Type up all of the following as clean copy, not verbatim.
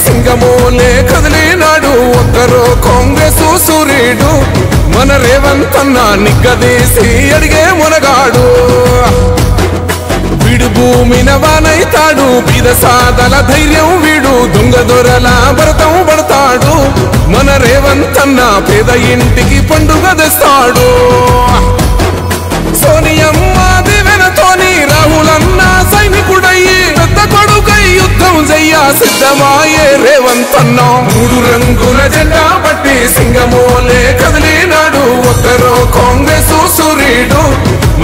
సింగమోలే కదిలినాడు ఒక్కరో కాంగ్రెస్ సూర్యుడు మన రేవంత్ అన్న నిగ్గదీసి అడిగే మునగాడు వీడు భూమిన వానైతాడు బీద సాదల ధైర్యం వీడు దొంగ దొరల భరతం పడతాడు మన రేవంత్ అన్న పేద ఇంటికి పండుగ తెస్తాడు సోనియమ్మ దివెనతోని రాహులన్న సైనికుడయ్యి పెద్ద కొడుకై యుద్ధం చెయ్య సిద్ధమాయే రేవంత్ అన్న మూడు రంగుల జెండా పట్టి సింగమోలే కదిలినాడు ఒక్కరో కాంగ్రెస్ సూర్యుడు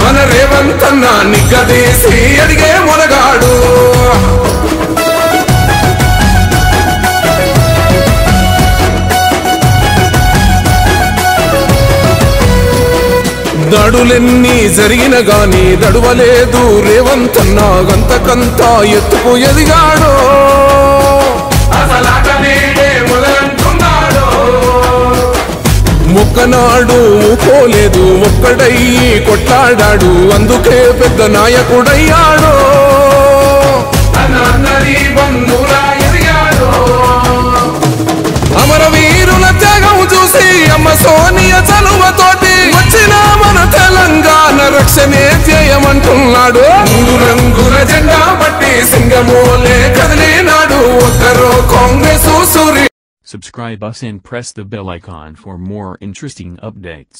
మన రేవంత్ అన్న నిగ్గదీసి అడిగే మునగాడు దాడులెన్ని జరిగిన గాని దడువలేదు రేవంత్ అన్న గంతకంతా ఎత్తుకు ఎదిగాడు మొక్కనాడు పోలేదు ఒక్కడయ్యి కొట్లాడాడు అందుకే పెద్ద నాయకుడయ్యాడు అమరవీరుల త్యాగం చూసి అమ్మ సోనియ చలువతోటి వచ్చిన మన తెలంగాణ రక్షణే చేయమంటున్నాడు మూడు రంగుల జెండా పట్టి సింగమోలే కదిలినాడు ఒక్కరో కాంగ్రెస్ సూర్యుడు. Subscribe us and press the bell icon for more interesting updates.